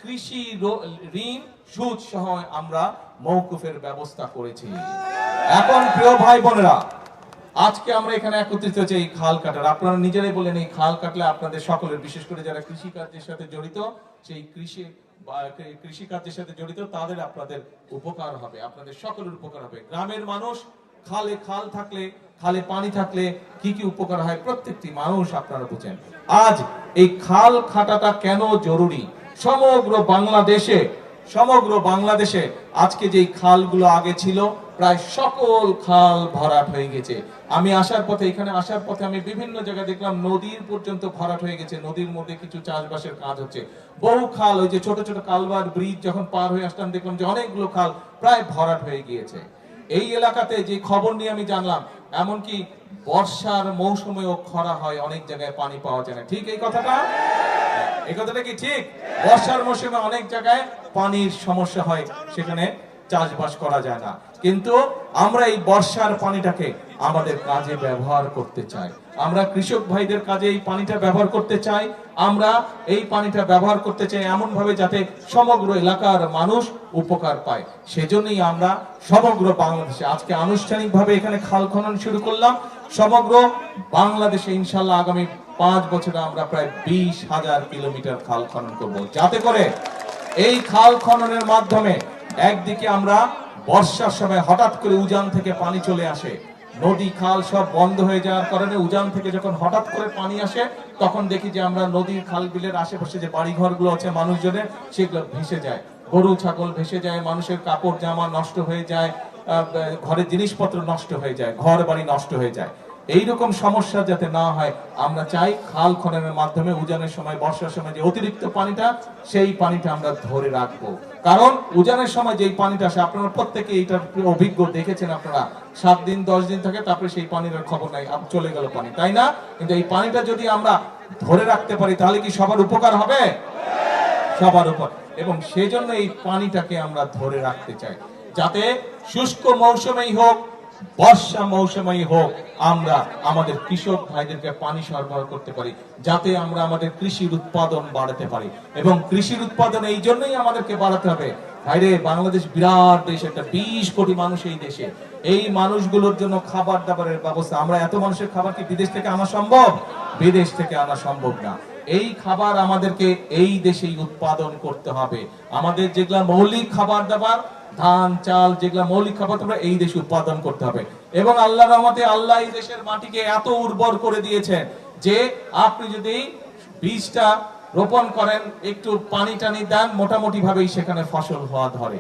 কৃষি ঋণ সুদ সহ আমরা মওকুফের ব্যবস্থা করেছি। এখন প্রিয় ভাই বোনেরা, আজকে আমরা এখানে একত্রিত হয়েছি এই খাল কাটার। আপনারা নিজেরাই বলেন এই খাল কাটলে আপনাদের সকলের, বিশেষ করে যারা কৃষি কার্যের সাথে জড়িত, সেই কৃষি কার্যের সাথে জড়িত তাদের আপনাদের উপকার হবে, আপনাদের সকলের উপকার হবে। গ্রামের মানুষ, খাল থাকলে, খালে পানি থাকলে কি কি উপকার হয় প্রত্যেকটি মানুষ আপনারা বুঝেন। আজ এই খাল কাটাটা কেন জরুরি? সমগ্র বাংলাদেশে আজকে যেই খালগুলো আগে ছিল প্রায় সকল খাল ভরাট হয়ে গেছে। এখানে আসার পথে আমি বিভিন্ন জায়গায় দেখলাম নদীর পর্যন্ত ভরাট হয়ে গেছে। নদীর মধ্যে কিছু চাষবাসের কাজ হচ্ছে। বহু খাল, ওই যে ছোট ছোট কালভার ব্রিজ যখন পার হয়ে আসলাম দেখলাম যে অনেকগুলো খাল প্রায় ভরাট হয়ে গিয়েছে। এই এলাকাতে যে খবর নিয়ে আমি জানলাম, এমনকি বর্ষার মৌসুমেও খরা হয়, অনেক জায়গায় পানি পাওয়া যায় না। ঠিক এই কথাটা কি ঠিক? বর্ষার মৌসুমে অনেক জায়গায় পানির সমস্যা হয়, সেখানে চাষবাস করা যায় না। কিন্তু আমরা এই বর্ষার পানিটাকে আমাদের কাজে ব্যবহার করতে চাই। আমরা কৃষক ভাইদের কাজে এই পানিটা ব্যবহার করতে চাই। আমরা এই পানিটা ব্যবহার করতে চাই এমন ভাবে যাতে সমগ্র এলাকার মানুষ উপকার পায়। সেজন্যই আমরা সমগ্র বাংলাদেশে আজকে আনুষ্ঠানিকভাবে এখানে খাল খনন শুরু করলাম। সমগ্র বাংলাদেশে ইনশাআল্লাহ আগামী 5 বছরে আমরা প্রায় 20,000 কিলোমিটার খাল খনন করব, যাতে করে এই খাল খননের মাধ্যমে একদিকে আমরা বর্ষার সময় হঠাৎ করে উজান থেকে পানি চলে আসে, নদী খাল সব বন্ধ হয়ে যাওয়ার কারণে উজান থেকে যখন হঠাৎ করে পানি আসে তখন দেখি যে আমরা নদীর খাল বিলের আশেপাশে যে বাড়ি ঘরগুলো আছে মানুষজনের, সেগুলো ভেসে যায়, গরু ছাগল ভেসে যায়, মানুষের কাপড় জামা নষ্ট হয়ে যায়, ঘরের জিনিসপত্র নষ্ট হয়ে যায়, ঘর বাড়ি নষ্ট হয়ে যায়। এইরকম সমস্যা যাতে না হয় আমরা চাই খাল খননের মাধ্যমে উজানের সময়, বর্ষার সময় যে অতিরিক্ত পানিটা, সেই পানিটা আমরা ধরে রাখবো। কারণ উজানের সময় যেই পানিটা আসে, আপনারা প্রত্যেকে এইটার অভিজ্ঞ, দেখেছেন আপনারা, 7 দিন 10 দিন থাকে, তারপরে সেই পানির খবর নাই, চলে গেল পানি, তাই না? কিন্তু এই পানিটা যদি আমরা ধরে রাখতে পারি তাহলে কি সবার উপকার হবে? সবার উপর। এবং সেজন্য এই পানিটাকে আমরা ধরে রাখতে চাই, যাতে শুষ্ক মৌসুমেই হোক, বর্ষা মৌসুমেই হোক, আমরা আমাদের কৃষক ভাইদেরকে পানি সরবরাহ করতে পারি, যাতে আমরা আমাদের কৃষির উৎপাদন বাড়াতে পারি। এবং কৃষির উৎপাদন এই জন্যই আমাদেরকে বাড়াতে হবে। ভাইরে, বাংলাদেশ বিরাট দেশ, একটা 20 কোটি মানুষ এই দেশে। এই মানুষগুলোর জন্য খাবার দাবারের ব্যবস্থা, আমরা এত মানুষের খাবার কি বিদেশ থেকে আনা সম্ভব? বিদেশ থেকে আনা সম্ভব না। এই খাবার আমাদেরকে এই দেশেই উৎপাদন করতে হবে। আমাদের যেগুলা মৌলিক খাবার দাবার, ধান চাল, যেগুলা মৌলিক খাবার তোমরা এই দেশে উৎপাদন করতে হবে। এবং আল্লাহর রহমতে আল্লাহ এই দেশের মাটিকে এত উর্বর করে দিয়েছেন যে আপনি যদি বীজটা রোপণ করেন, একটু পানি টানি দেন, মোটামুটি ভাবেই সেখানে ফসল হওয়া ধরে।